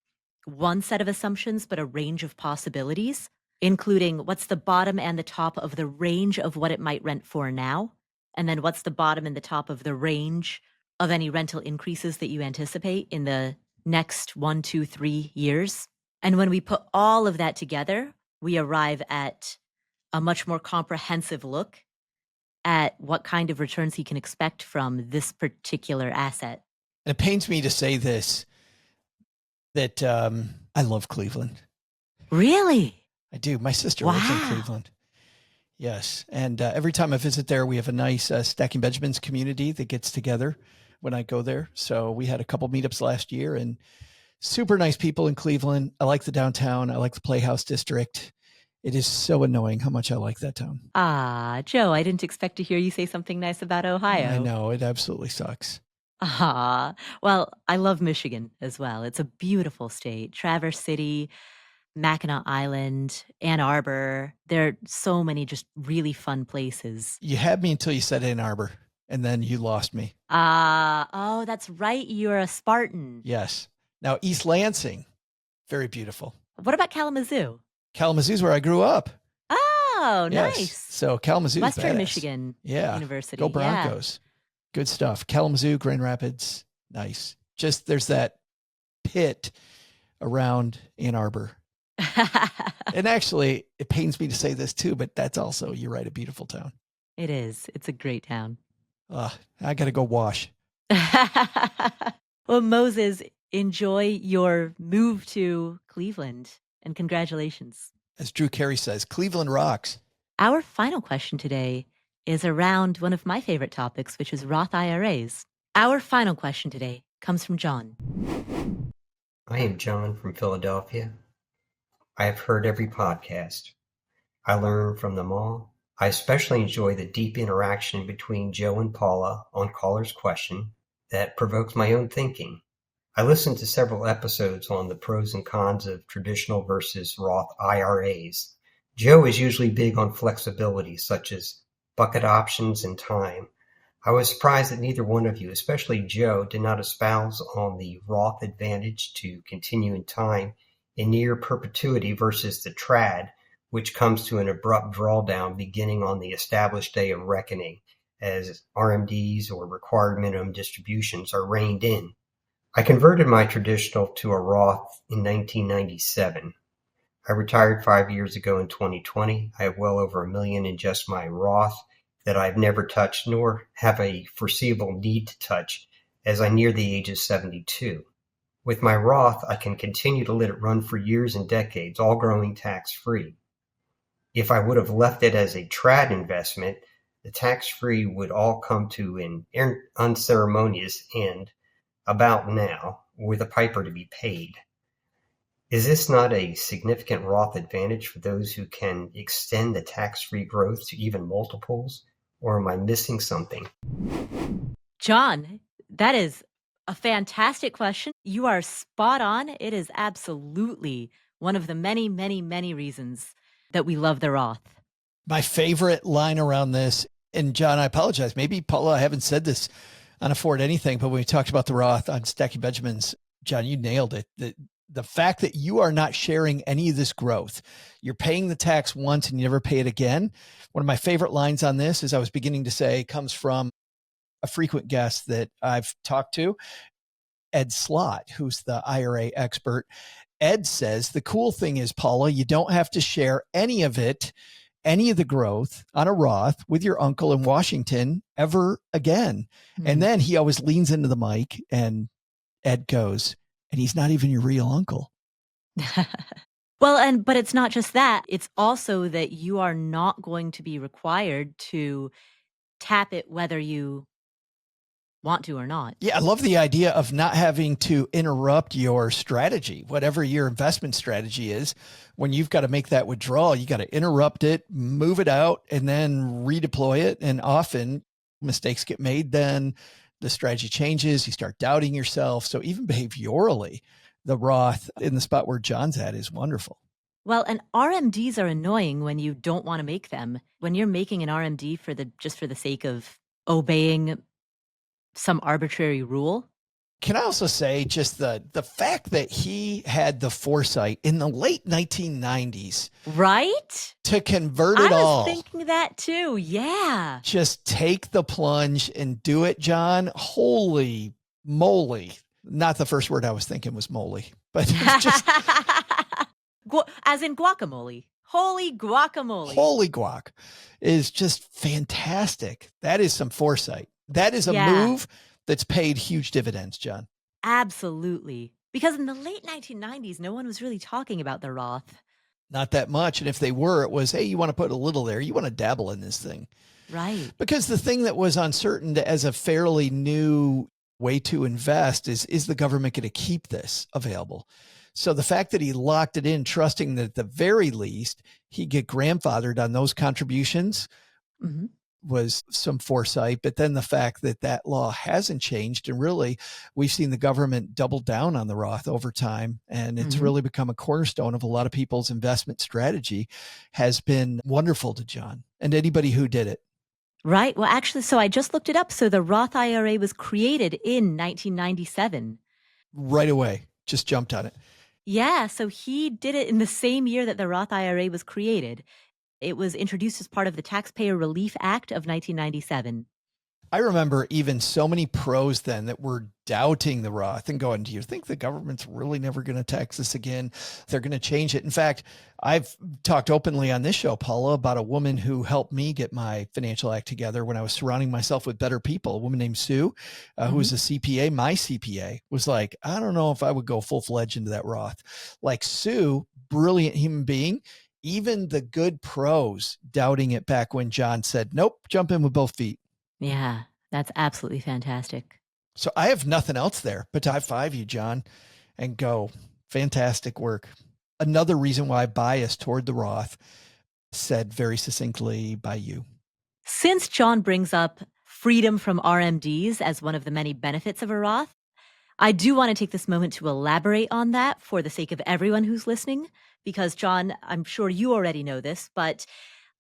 one set of assumptions, but a range of possibilities, including what's the bottom and the top of the range of what it might rent for now, and then what's the bottom and the top of the range of any rental increases that you anticipate in the next 1, 2, 3 years. And when we put all of that together, we arrive at a much more comprehensive look at what kind of returns he can expect from this particular asset. And it pains me to say this, that I love Cleveland. Really? I do. My sister lives in Cleveland. Yes. And every time I visit there, we have a nice Stacking Benjamins community that gets together when I go there. So we had a couple meetups last year, and super nice people in Cleveland. I like the downtown. I like the Playhouse District. It is so annoying how much I like that town. Ah, Joe, I didn't expect to hear you say something nice about Ohio. I know. It absolutely sucks. Well, I love Michigan as well. It's a beautiful state. Traverse City, Mackinac Island, Ann Arbor. There are so many just really fun places. You had me until you said Ann Arbor, and then you lost me. Oh, that's right. You're a Spartan. Yes. Now, East Lansing, very beautiful. What about Kalamazoo? Kalamazoo's where I grew up. Oh, Yes. nice. So Kalamazoo's Western badass. Michigan University. Go Broncos. Yeah. Good stuff. Kalamazoo, Grand Rapids, nice. Just there's that pit around Ann Arbor. And actually, it pains me to say this too, but that's also, you're right, a beautiful town. It is. It's a great town. I got to go wash. Well, Moses, enjoy your move to Cleveland and congratulations. As Drew Carey says, Cleveland rocks. Our final question today is around one of my favorite topics, which is Roth IRAs. Our final question today comes from John. I am John from Philadelphia. I have heard every podcast. I learn from them all. I especially enjoy the deep interaction between Joe and Paula on Caller's Question that provokes my own thinking. I listened to several episodes on the pros and cons of traditional versus Roth IRAs. Joe is usually big on flexibility, such as bucket options and time. I was surprised that neither one of you, especially Joe, did not espouse on the Roth advantage to continue in time in near perpetuity versus the trad, which comes to an abrupt drawdown beginning on the established day of reckoning, as RMDs or required minimum distributions are reined in. I converted my traditional to a Roth in 1997. I retired 5 years ago in 2020. I have well over $1 million in just my Roth that I've never touched nor have a foreseeable need to touch as I near the age of 72. With my Roth, I can continue to let it run for years and decades, all growing tax-free. If I would have left it as a trad investment, the tax-free would all come to an unceremonious end about now, with a piper to be paid. Is this not a significant Roth advantage for those who can extend the tax-free growth to even multiples, or am I missing something? John, that is a fantastic question. You are spot on. It is absolutely one of the many, many, many reasons that we love the Roth. My favorite line around this, and John, I apologize. Maybe, Paula, I haven't said this on Afford Anything, but when we talked about the Roth on Stacking Benjamins, John, you nailed it. The fact that you are not sharing any of this growth, you're paying the tax once and you never pay it again. One of my favorite lines on this, as I was beginning to say, comes from a frequent guest that I've talked to, Ed Slott, who's the IRA expert. Ed says, the cool thing is, Paula, you don't have to share any of it, any of the growth on a Roth with your uncle in Washington ever again. Mm-hmm. And then he always leans into the mic and Ed goes, and he's not even your real uncle. Well, but it's not just that. It's also that you are not going to be required to tap it whether you want to or not. Yeah, I love the idea of not having to interrupt your strategy, whatever your investment strategy is. When you've got to make that withdrawal, you got to interrupt it, move it out, and then redeploy it. And often mistakes get made. Then the strategy changes. You start doubting yourself. So even behaviorally, the Roth in the spot where John's at is wonderful. Well, and RMDs are annoying when you don't want to make them. When you're making an RMD just for the sake of obeying some arbitrary rule. Can I also say just the fact that he had the foresight in the late 1990s, right? To convert it all. I was thinking that too. Yeah. Just take the plunge and do it, John. Holy moly. Not the first word I was thinking was moly, but just as in guacamole. Holy guacamole. Holy guac is just fantastic. That is some foresight. That is a move that's paid huge dividends, John. Absolutely. Because in the late 1990s, no one was really talking about the Roth. Not that much. And if they were, it was, hey, you want to put a little there. You want to dabble in this thing. Right. Because the thing that was uncertain as a fairly new way to invest is the government going to keep this available? So the fact that he locked it in, trusting that at the very least, he'd get grandfathered on those contributions, was some foresight, but then the fact that that law hasn't changed, and really we've seen the government double down on the Roth over time, and it's really become a cornerstone of a lot of people's investment strategy, has been wonderful to John and anybody who did it. Right. Well, actually, so I just looked it up. So the Roth IRA was created in 1997. Right away, just jumped on it. Yeah. So he did it in the same year that the Roth IRA was created. It was introduced as part of the Taxpayer Relief Act of 1997. I remember even so many pros then that were doubting the Roth and going, do you think the government's really never going to tax this again? They're going to change it. In fact, I've talked openly on this show, Paula, about a woman who helped me get my financial act together when I was surrounding myself with better people. A woman named Sue, who was a CPA. My CPA was like, I don't know if I would go full-fledged into that Roth. Like Sue, brilliant human being. Even the good pros doubting it back when John said, nope, jump in with both feet. Yeah, that's absolutely fantastic. So I have nothing else there but to high five you, John, and go, fantastic work. Another reason why I bias toward the Roth, said very succinctly by you. Since John brings up freedom from RMDs as one of the many benefits of a Roth, I do want to take this moment to elaborate on that for the sake of everyone who's listening, because John, I'm sure you already know this, but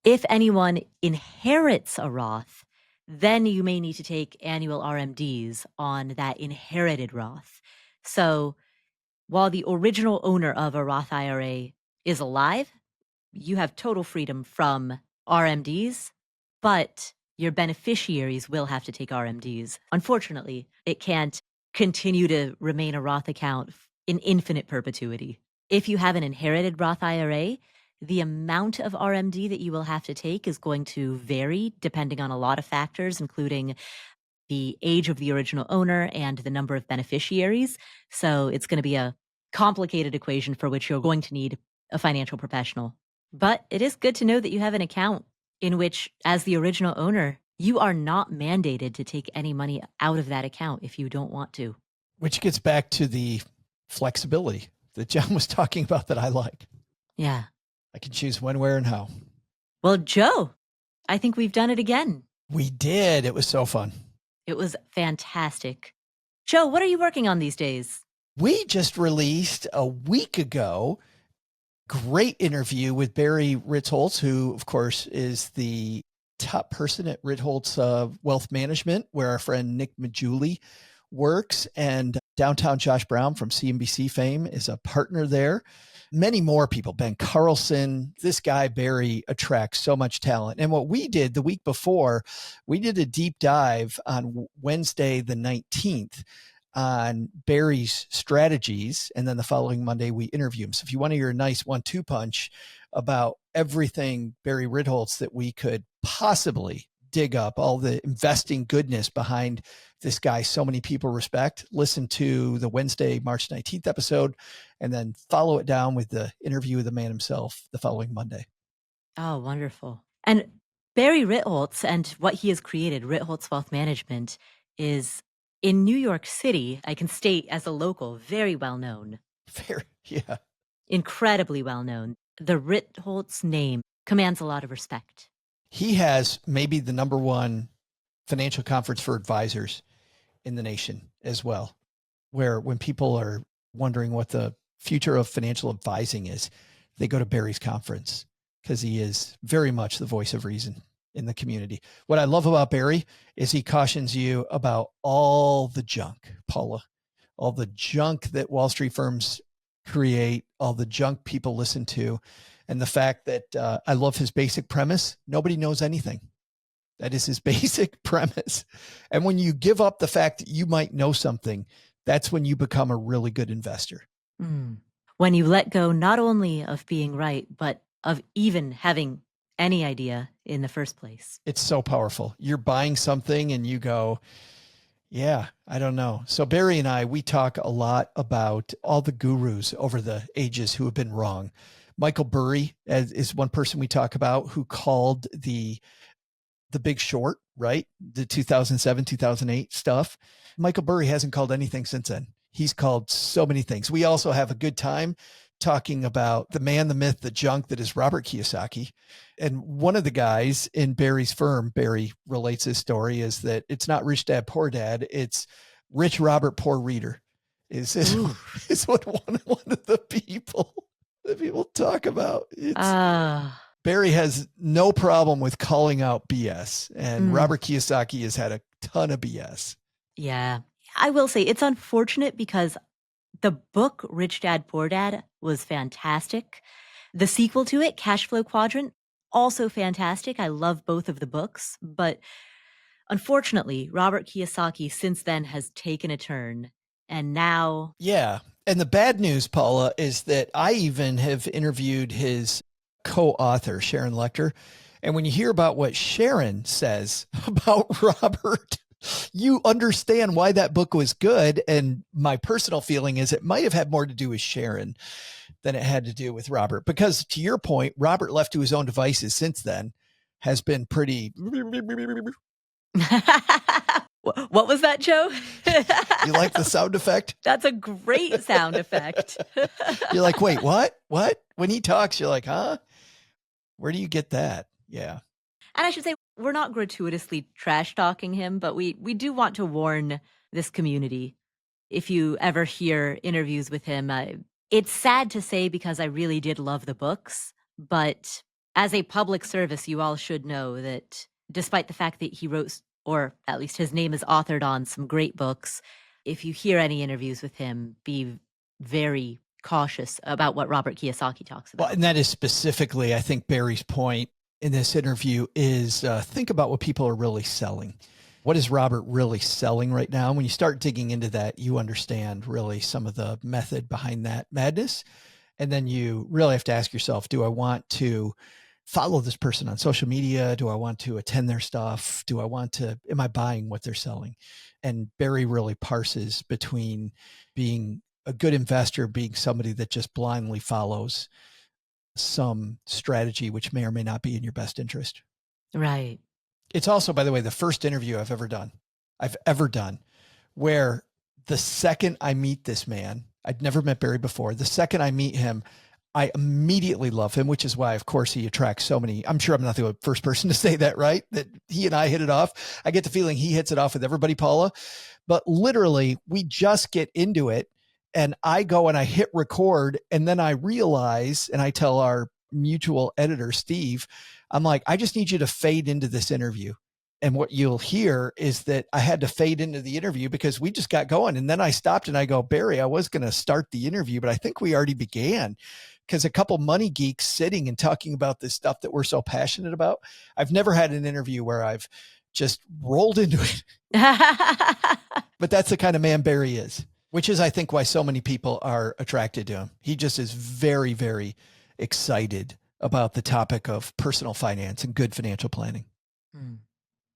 if anyone inherits a Roth, then you may need to take annual RMDs on that inherited Roth. So while the original owner of a Roth IRA is alive, you have total freedom from RMDs, but your beneficiaries will have to take RMDs. Unfortunately, it can't continue to remain a Roth account in infinite perpetuity. If you have an inherited Roth IRA, the amount of RMD that you will have to take is going to vary depending on a lot of factors, including the age of the original owner and the number of beneficiaries. So it's going to be a complicated equation for which you're going to need a financial professional. But it is good to know that you have an account in which, as the original owner, you are not mandated to take any money out of that account if you don't want to. Which gets back to the flexibility that John was talking about that I like. Yeah. I can choose when, where, and how. Well, Joe, I think we've done it again. We did. It was so fun. It was fantastic. Joe, what are you working on these days? We just released a week ago, great interview with Barry Ritholtz, who of course is the top person at Ritholtz Wealth Management, where our friend Nick Majuli works, and downtown Josh Brown from CNBC fame is a partner there. Many more people, Ben Carlson. This guy, Barry, attracts so much talent. And what we did the week before, we did a deep dive on Wednesday, the 19th, on Barry's strategies. And then the following Monday, we interview him. So if you want to hear a nice 1-2 punch about everything Barry Ritholtz that we could possibly dig up, all the investing goodness behind this guy so many people respect, listen to the Wednesday, March 19th episode, and then follow it down with the interview with the man himself the following Monday. Oh, wonderful. And Barry Ritholtz and what he has created, Ritholtz Wealth Management, is in New York City, I can state as a local, very well known. Yeah. Incredibly well known. The Ritholtz name commands a lot of respect. He has maybe the number one financial conference for advisors in the nation as well, where when people are wondering what the future of financial advising is, they go to Barry's conference because he is very much the voice of reason in the community. What I love about Barry is he cautions you about all the junk, Paula, all the junk that Wall Street firms create, all the junk people listen to, and the fact that I love his basic premise. Nobody knows anything. That is his basic premise. And when you give up the fact that you might know something, that's when you become a really good investor. When you let go not only of being right, but of even having any idea in the first place. It's so powerful. You're buying something and you go, yeah, I don't know. So Barry and I, we talk a lot about all the gurus over the ages who have been wrong. Michael Burry is one person we talk about who called the Big Short, right? The 2007, 2008 stuff. Michael Burry hasn't called anything since then. He's called so many things. We also have a good time talking about the man, the myth, the junk that is Robert Kiyosaki. And one of the guys in Barry's firm, Barry relates his story, is that it's not Rich Dad, Poor Dad. It's Rich Robert, Poor Reader is what one of the people that people talk about. Barry has no problem with calling out BS, and Robert Kiyosaki has had a ton of BS. Yeah. I will say it's unfortunate because the book Rich Dad, Poor Dad was fantastic. The sequel to it, Cash Flow Quadrant, also fantastic. I love both of the books, but unfortunately, Robert Kiyosaki since then has taken a turn, and now... Yeah. And the bad news, Paula, is that I even have interviewed his co-author, Sharon Lecter. And when you hear about what Sharon says about Robert, you understand why that book was good. And my personal feeling is it might have had more to do with Sharon than it had to do with Robert. Because to your point, Robert, left to his own devices since then, has been pretty... What was that, Joe? You like the sound effect? That's a great sound effect. You're like, wait, what? What? When he talks, you're like, huh? Where do you get that? Yeah. And I should say, we're not gratuitously trash talking him, but we do want to warn this community. If you ever hear interviews with him, it's sad to say because I really did love the books, but as a public service, you all should know that despite the fact that he wrote, or at least his name is authored on some great books, if you hear any interviews with him, be very cautious about what Robert Kiyosaki talks about. Well, and that is specifically, I think, Barry's point in this interview is think about what people are really selling. What is Robert really selling right now? When you start digging into that, you understand really some of the method behind that madness. And then you really have to ask yourself, do I want to follow this person on social media? Do I want to attend their stuff? Am I buying what they're selling? And Barry really parses between being a good investor, being somebody that just blindly follows some strategy, which may or may not be in your best interest. Right. It's also, by the way, the first interview I've ever done where the second I meet this man, I'd never met Barry before. The second I meet him, I immediately love him, which is why, of course, he attracts so many. I'm sure I'm not the first person to say that, right? That he and I hit it off. I get the feeling he hits it off with everybody, Paula. But literally, we just get into it. And I go and I hit record. And then I realize, and I tell our mutual editor, Steve, I'm like, I just need you to fade into this interview. And what you'll hear is that I had to fade into the interview because we just got going. And then I stopped and I go, Barry, I was going to start the interview, but I think we already began. Because a couple money geeks sitting and talking about this stuff that we're so passionate about. I've never had an interview where I've just rolled into it. But that's the kind of man Barry is, which is, I think, why so many people are attracted to him. He just is very, very excited about the topic of personal finance and good financial planning.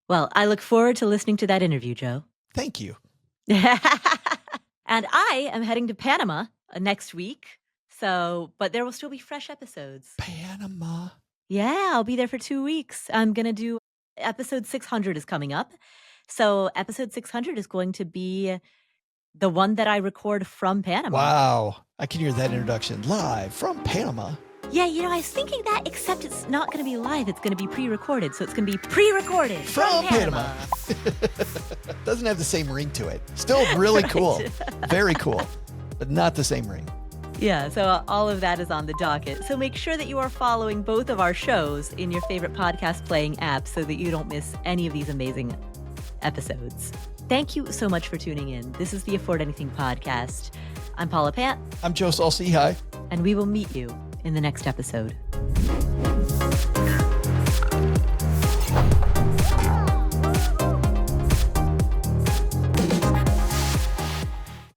Well, I look forward to listening to that interview, Joe. Thank you. And I am heading to Panama next week. But there will still be fresh episodes. Panama. Yeah, I'll be there for 2 weeks. I'm going to do episode 600 is coming up. So episode 600 is going to be the one that I record from Panama. Wow. I can hear that introduction live from Panama. Yeah, I was thinking that, except it's not going to be live. It's going to be pre-recorded. So it's going to be pre-recorded from Panama. Doesn't have the same ring to it. Still really cool. Very cool. But not the same ring. Yeah, so all of that is on the docket. So make sure that you are following both of our shows in your favorite podcast playing app so that you don't miss any of these amazing episodes. Thank you so much for tuning in. This is the Afford Anything podcast. I'm Paula Pant. I'm Joe Saul-Sehy. And we will meet you in the next episode.